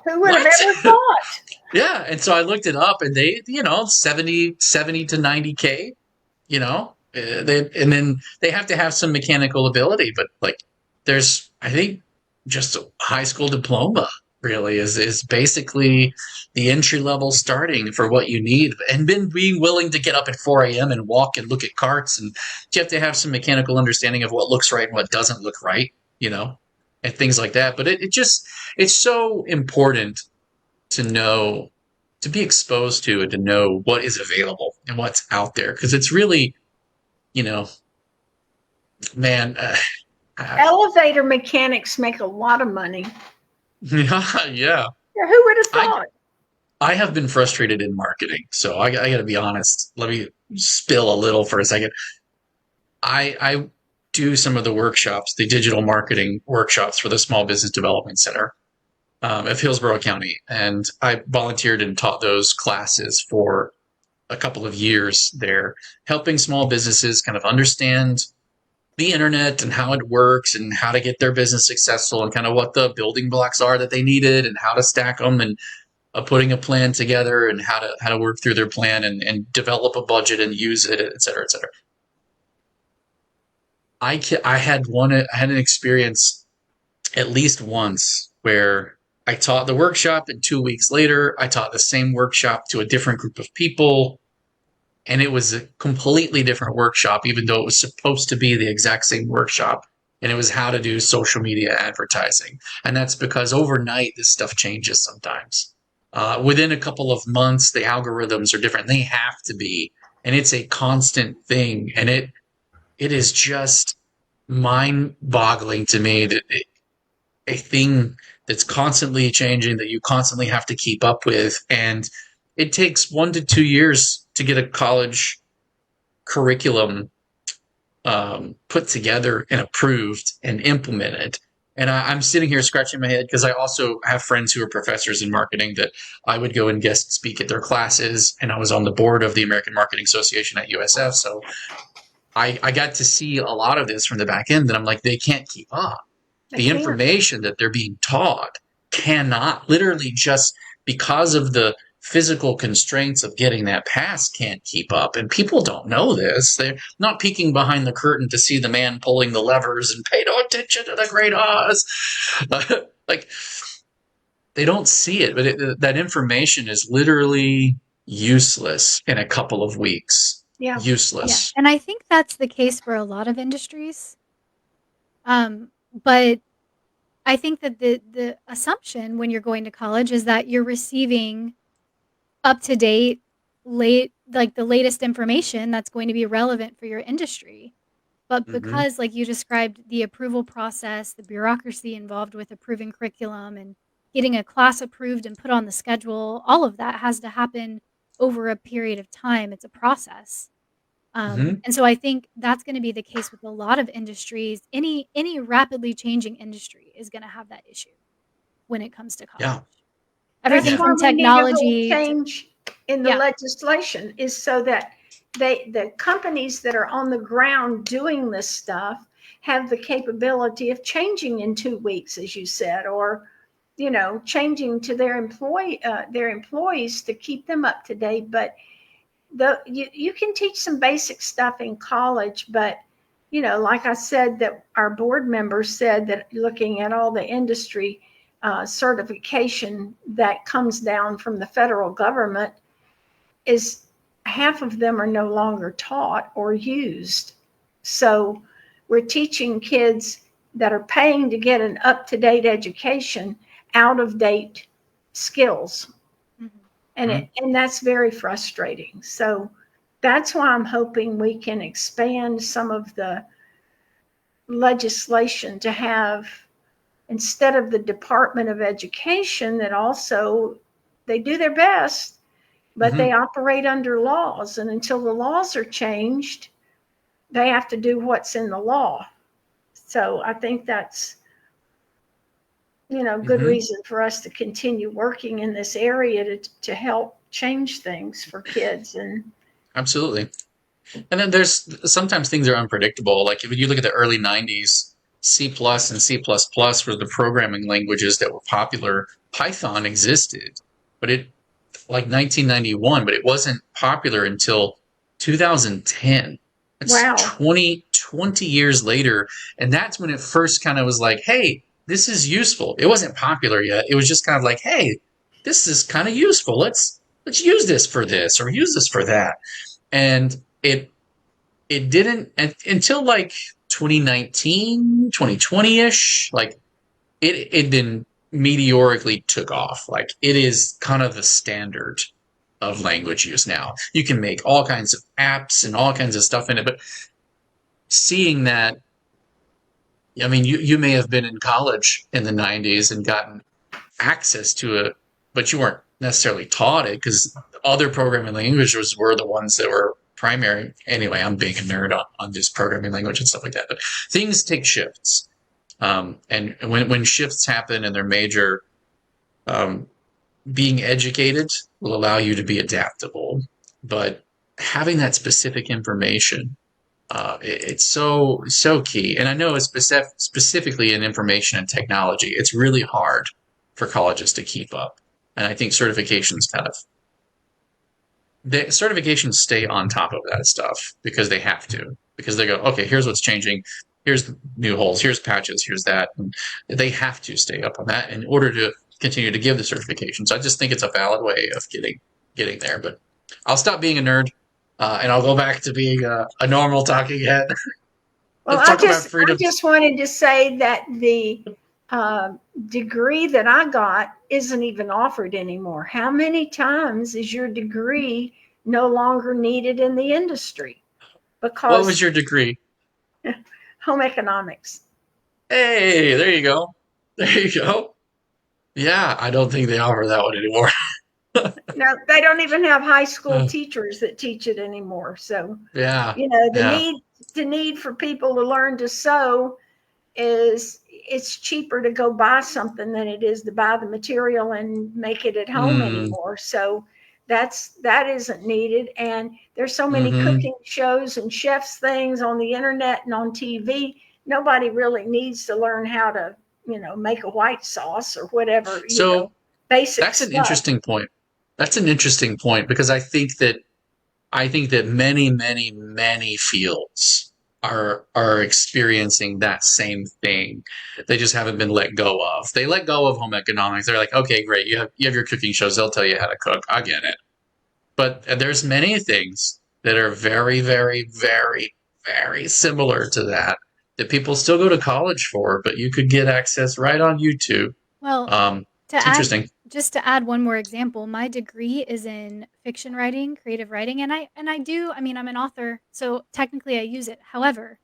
Who would have what? ever thought? Yeah. And so I looked it up, and they, 70 to 90K, and then they have to have some mechanical ability, but like there's, I think, just a high school diploma really is basically the entry level starting for what you need, and then being willing to get up at 4 a.m. and walk and look at carts, and you have to have some mechanical understanding of what looks right and what doesn't look right, and things like that. But it's so important to know, to be exposed to, and to know what is available and what's out there, because it's really, man. Elevator mechanics make a lot of money. Yeah. Yeah, who would have thought? I have been frustrated in marketing, so I got to be honest. Let me spill a little for a second. I do some of the workshops, the digital marketing workshops for the Small Business Development Center of Hillsborough County, and I volunteered and taught those classes for a couple of years there, helping small businesses kind of understand the internet and how it works and how to get their business successful and kind of what the building blocks are that they needed and how to stack them, and putting a plan together and how to work through their plan and develop a budget and use it, et cetera, et cetera. I had an experience at least once where I taught the workshop, and 2 weeks later I taught the same workshop to a different group of people. And it was a completely different workshop, even though it was supposed to be the exact same workshop. And it was how to do social media advertising. And that's because overnight, this stuff changes sometimes. Within a couple of months, the algorithms are different. They have to be. And it's a constant thing. And it is just mind-boggling to me that a thing that's constantly changing, that you constantly have to keep up with. And it takes 1 to 2 years to get a college curriculum put together and approved and implemented. And I'm sitting here scratching my head because I also have friends who are professors in marketing that I would go and guest speak at their classes. And I was on the board of the American Marketing Association at USF. So I got to see a lot of this from the back end, and I'm like, they can't keep up. The information that they're being taught cannot, literally, just because of the physical constraints of getting that pass, can't keep up. And people don't know this. They're not peeking behind the curtain to see the man pulling the levers and pay no attention to the great Oz. Like, they don't see it, but that information is literally useless in a couple of weeks. Yeah. Useless. Yeah. And I think that's the case for a lot of industries. But I think that the assumption when you're going to college is that you're receiving up-to-date, the latest information that's going to be relevant for your industry. But because, like you described, the approval process, the bureaucracy involved with approving curriculum and getting a class approved and put on the schedule, all of that has to happen over a period of time. It's a process. And so I think that's going to be the case with a lot of industries. Any rapidly changing industry is going to have that issue when it comes to college. Yeah. Everything from technology change in the legislation is so that the companies that are on the ground doing this stuff have the capability of changing in 2 weeks, as you said, or changing to their employees to keep them up to date. But you can teach some basic stuff in college, but like I said, that our board members said that looking at all the industry certification that comes down from the federal government, is half of them are no longer taught or used. So we're teaching kids that are paying to get an up-to-date education out-of-date skills. And that's very frustrating. So that's why I'm hoping we can expand some of the legislation to have, instead of the Department of Education, that also they do their best, but they operate under laws. And until the laws are changed, they have to do what's in the law. So I think that's, good reason for us to continue working in this area to help change things for kids. And absolutely. And then there's sometimes things are unpredictable. Like if you look at the early 90s, C++ and C++ were the programming languages that were popular. Python existed, but like 1991, but it wasn't popular until 2010. It's wow. 20 years later. And that's when it first kind of was like, hey, this is useful. It wasn't popular yet. It was just kind of like, hey, this is kind of useful. Let's use this for this or use this for that. And it didn't until like 2019, 2020-ish, like it then meteorically took off. Like it is kind of the standard of language use now. You can make all kinds of apps and all kinds of stuff in it, but seeing that, I mean, you may have been in college in the 90s and gotten access to it, but you weren't necessarily taught it because other programming languages were the ones that were primary. Anyway, I'm being a nerd on just programming language and stuff like that, but things take shifts. And when shifts happen and they're major, being educated will allow you to be adaptable, but having that specific information, it's so key. And I know it's specifically in information and technology, it's really hard for colleges to keep up. And I think certifications stay on top of that stuff because they have to, because they go, okay, here's what's changing. Here's new holes, here's patches, here's that. And they have to stay up on that in order to continue to give the certification. So I just think it's a valid way of getting there. But I'll stop being a nerd and I'll go back to being a normal talking head. Well, I just wanted to say that the degree that I got isn't even offered anymore. How many times is your degree no longer needed in the industry? Because what was your degree? Home economics. Hey, there you go. There you go. Yeah, I don't think they offer that one anymore. No, they don't even have high school teachers that teach it anymore. So yeah, the need for people to learn to sew it's cheaper to go buy something than it is to buy the material and make it at home anymore. So that isn't needed. And there's so many cooking shows and chefs things on the internet and on TV. Nobody really needs to learn how to, make a white sauce or whatever. So basic that's stuff. an interesting point. That's an interesting point because I think that many, many, many fields are experiencing that same thing. They just haven't been let go of. They let go of home economics. They're like, okay, great. You have your cooking shows. They'll tell you how to cook. I get it. But there's many things that are very, very, very, very similar to that people still go to college for, but you could get access right on YouTube. Well, it's interesting. Just to add one more example, my degree is in fiction writing, creative writing, and I'm an author, so technically I use it. However,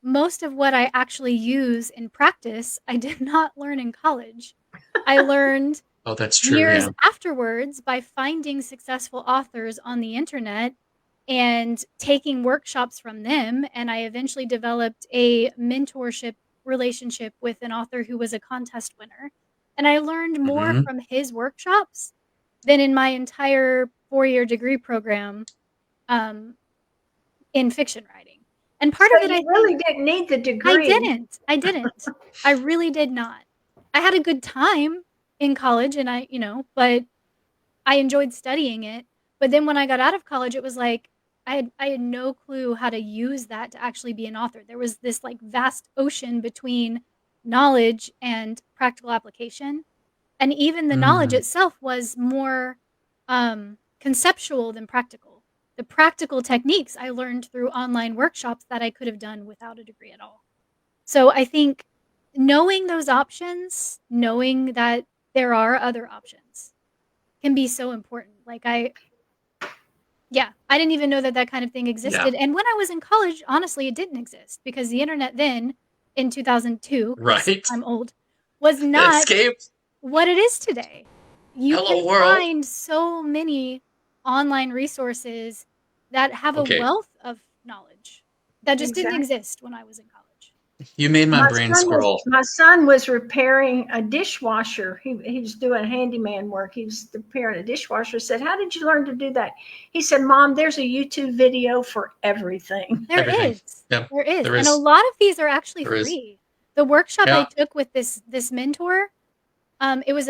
most of what I actually use in practice, I did not learn in college. I learned oh, that's true, years afterwards by finding successful authors on the internet and taking workshops from them. And I eventually developed a mentorship relationship with an author who was a contest winner. And I learned more from his workshops than in my entire 4-year degree program in fiction writing. And part of it, I really didn't need the degree. I didn't. I really did not. I had a good time in college and but I enjoyed studying it. But then when I got out of college, it was like I had no clue how to use that to actually be an author. There was this like vast ocean between knowledge and practical application. And even the knowledge Mm, itself was more conceptual than practical. The practical techniques I learned through online workshops that I could have done without a degree at all. So I think knowing those options, knowing that there are other options can be so important. Like I didn't even know that that kind of thing yeah, existed. And when I was in college, honestly, it didn't exist because the internet then in 2002, because right. I'm old, was not Escape. what it is today. You can Hello world. find so many online resources that have a Okay, wealth of knowledge that just didn't Exactly. exist when I was in college. you made my brain scroll. My son was repairing a dishwasher. He was doing handyman work. He was repairing a dishwasher. I said, "How did you learn to do that?" He said, "Mom, there's a YouTube video for everything." There Everything. is. Yeah, There is. there And a is. lot of these are actually There is. free. The workshop I Yeah. took with this mentor, it was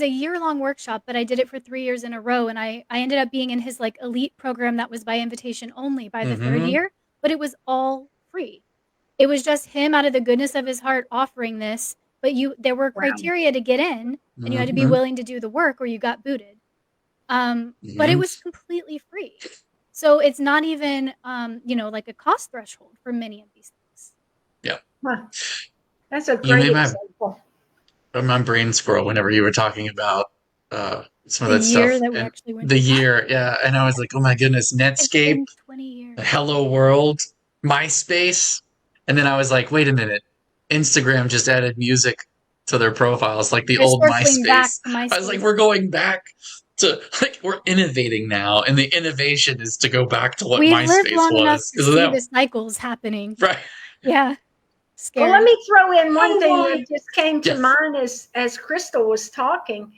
a year-long workshop, but I did it for 3 years in a row, and I ended up being in his, like, elite program that was by invitation only by the 3rd Mm-hmm. year, but it was all free. It was just him out of the goodness of his heart offering this, but there were Wow. criteria to get in, and you had to be Mm-hmm. willing to do the work or you got booted. But it Mm-hmm. was completely free. So it's not even, like a cost threshold for many of these things. Yeah. Huh. That's a You great made example. my brain scroll whenever you were talking about some of The that year stuff that we and actually went the through that. year. Yeah, and I was like, oh my goodness, It's Netscape, been 20 years. Hello World, MySpace, and then I was like, wait a minute, Instagram just added music to their profiles, like the They're old circling back MySpace. to I was like, MySpace. we're going back to like we're innovating now, and the innovation is to go back to what We've lived MySpace long enough was to because of see that, the cycles happening. right? Yeah, Well, let scary. me throw in one thing that just came to Yes. mind as Crystal was talking.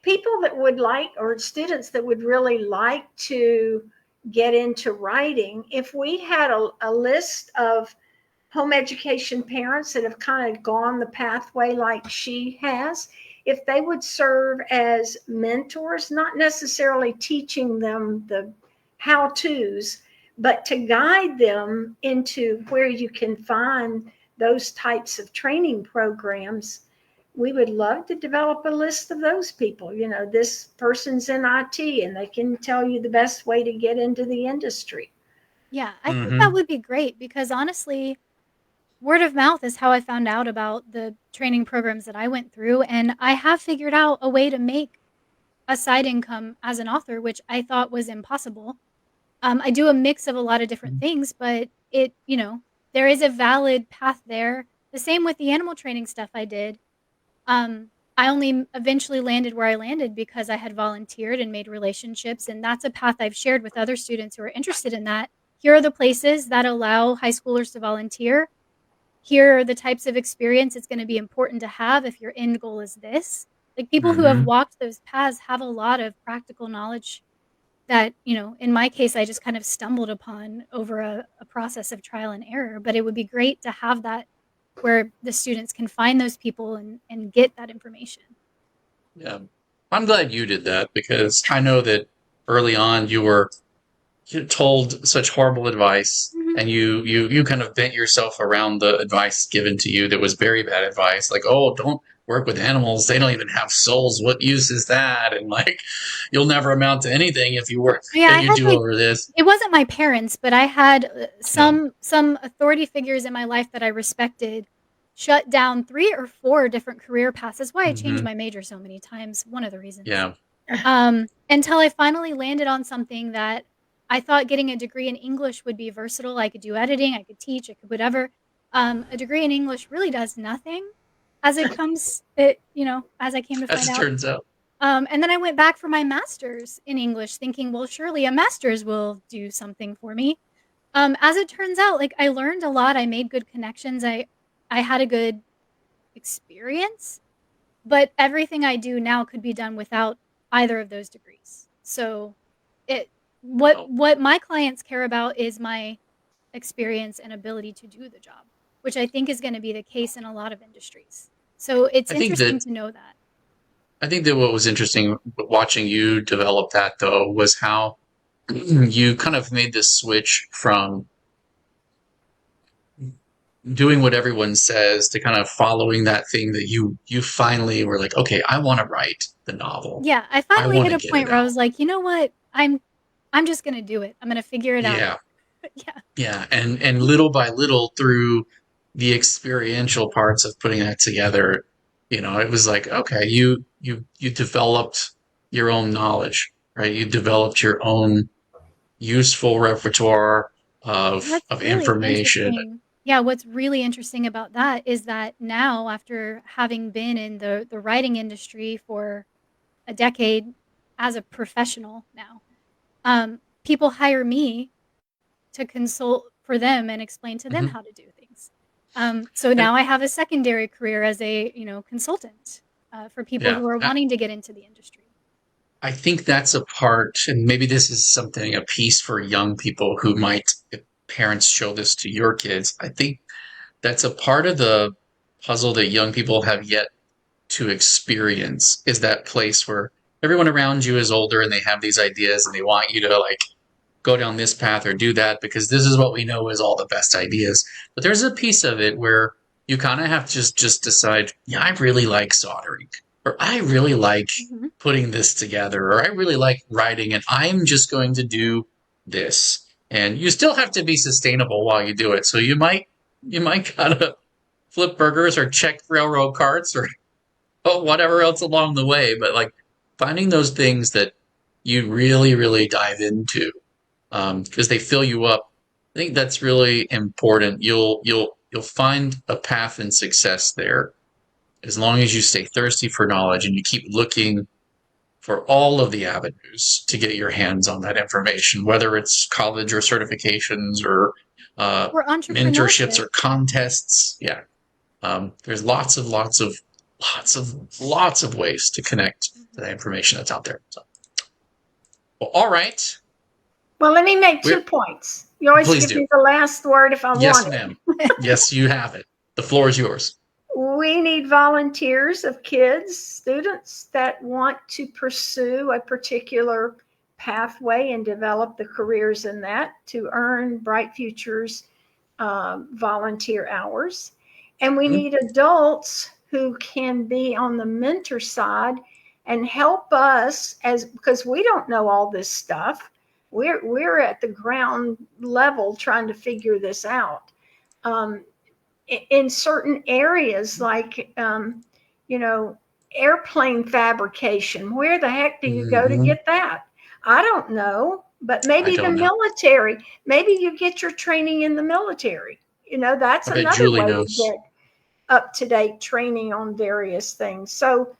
People that would like, or students that would really like to get into writing, if we had a list of home education parents that have kind of gone the pathway like she has, if they would serve as mentors, not necessarily teaching them the how to's, but to guide them into where you can find those types of training programs, we would love to develop a list of those people. You know, this person's in IT and they can tell you the best way to get into the industry. Yeah, I think that Mm-hmm. would be great because honestly, word of mouth is how I found out about the training programs that I went through, and I have figured out a way to make a side income as an author, which I thought was impossible. I do a mix of a lot of different things, but there is a valid path there. The same with the animal training stuff I did. I only eventually landed where I landed because I had volunteered and made relationships, and that's a path I've shared with other students who are interested in that. Here are the places that allow high schoolers to volunteer. Here are the types of experience it's going to be important to have if your end goal is this. Like people who have Mm-hmm. walked those paths have a lot of practical knowledge that, in my case, I just kind of stumbled upon over a process of trial and error. But it would be great to have that where the students can find those people and get that information. Yeah. I'm glad you did that because I know that early on you told such horrible advice Mhm. and you kind of bent yourself around the advice given to you that was very bad advice. Like, oh, don't work with animals. They don't even have souls. What use is that? And like, you'll never amount to anything if you work Yeah, I if you had do like over this. it wasn't my parents, but I had Yeah. some authority figures in my life that I respected shut down 3 or 4 different career paths. That's why I changed Hmm. my major so many times, one of the reasons. Yeah. Until I finally landed on something that I thought getting a degree in English would be versatile. I could do editing, I could teach, I could whatever. A degree in English really does nothing as I came to As find it out. turns out. And then I went back for my master's in English, thinking, well, surely a master's will do something for me. As it turns out, like I learned a lot. I made good connections. I had a good experience, but everything I do now could be done without either of those degrees. So, it what Oh, what my clients care about is my experience and ability to do the job, which I think is going to be the case in a lot of industries. So it's I think interesting that to know that. I think that what was interesting watching you develop that though was how you kind of made this switch from doing what everyone says to kind of following that thing that you finally were like, okay, I want to write the novel. Yeah, I I finally want hit to a get point it where I out. was like, you know what? I'm just gonna do it. I'm gonna figure it out. Yeah. Yeah. Yeah, and little by little through the experiential parts of putting that together, it was like, okay, you developed your own knowledge, right? You developed your own useful repertoire What's of really information. interesting, yeah, what's really interesting about that is that now, after having been in the writing industry for a decade as a professional now, people hire me to consult for them and explain to them Mhm. how to do things. So And now I have a secondary career as a consultant for people yeah, who are wanting to get into the industry. I think that's a part, and maybe this is something, a piece for young people who might, if parents show this to your kids, I think that's a part of the puzzle that young people have yet to experience, is that place where everyone around you is older and they have these ideas and they want you to like go down this path or do that because this is what we know is all the best ideas. But there's a piece of it where you kind of have to just decide, yeah, I really like soldering, or I really like Mhm. putting this together, or I really like writing, and I'm just going to do this. And you still have to be sustainable while you do it. So you might kind of flip burgers or check railroad carts or whatever else along the way. But like finding those things that you really, really dive into because they fill you up. I think that's really important. You'll find a path in success there as long as you stay thirsty for knowledge and you keep looking for all of the avenues to get your hands on that information, whether it's college or certifications or uh, Or mentorships entrepreneurship. or contests. Yeah, there's lots of ways to connect to Mhm. that information that's out there. So, well, all right. Well, let me make 2 We're, points. You always please give do. me the last word if I Yes, want ma'am. it. Yes, you have it. The floor is yours. We need volunteers of kids, students that want to pursue a particular pathway and develop the careers in that to earn Bright Futures volunteer hours. And we Mhm. need adults who can be on the mentor side and help us as because we don't know all this stuff. We're at the ground level trying to figure this out. Um, in certain areas like you know airplane fabrication, where the heck do you go to Mhm. get that? I don't know, but I maybe the don't know. military, maybe you get your training in the military. That's I bet another Julie way to knows. get up to date training on various things. So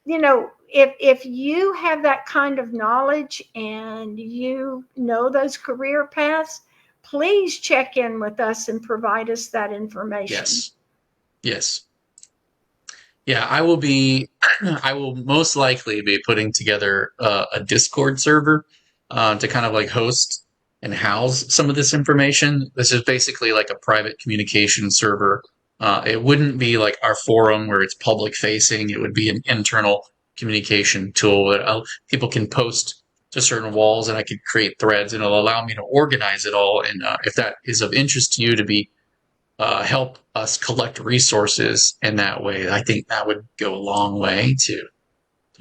if you have that kind of knowledge and you know those career paths, please check in with us and provide us that information. Yes. Yes. Yeah, I will be. I will most likely be putting together a Discord server to kind of like host and house some of this information. This is basically like a private communication server. It wouldn't be like our forum where it's public facing. It would be an internal communication tool that people can post to certain walls, and I could create threads, and it'll allow me to organize it all. And if that is of interest to you, to be help us collect resources in that way. I think that would go a long way to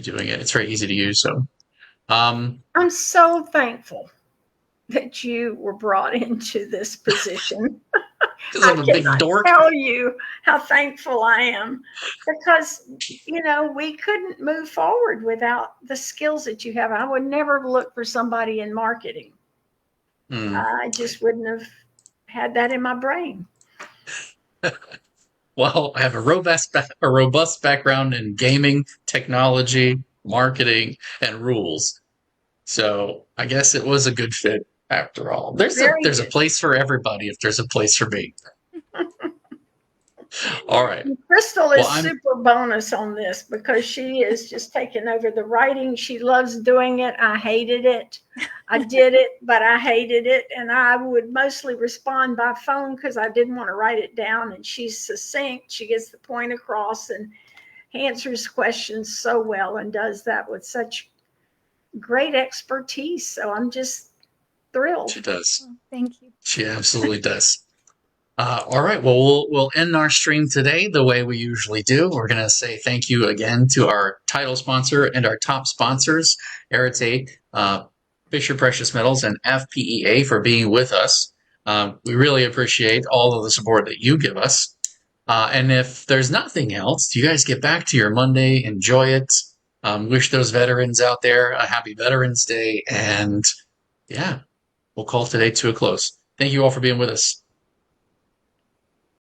doing it. It's very easy to use. So, um, I'm so thankful that you were brought into this position. because I I'm a big cannot dork. tell you how thankful I am because, we couldn't move forward without the skills that you have. I would never look for somebody in marketing. Hmm. I just wouldn't have had that in my brain. Well, I have a robust background in gaming, technology, marketing, and rules. So I guess it was a good fit after all. There's a Very there's a good. place for everybody if there's a place for me. All right. Crystal Well, is super bonus on this because she is just taking over the writing. She loves doing it. I hated it. I did it, but I hated it. And I would mostly respond by phone because I didn't want to write it down. And she's succinct. She gets the point across and answers questions so well and does that with such great expertise. So I'm just thrilled. She does. Well, thank you. She absolutely does. All right. Well, we'll end our stream today the way we usually do. We're going to say thank you again to our title sponsor and our top sponsors, Arete, Fisher Precious Metals, and FPEA for being with us. We really appreciate all of the support that you give us. And if there's nothing else, you guys get back to your Monday, enjoy it. Wish those veterans out there a happy Veterans Day. And yeah, we'll call today to a close. Thank you all for being with us.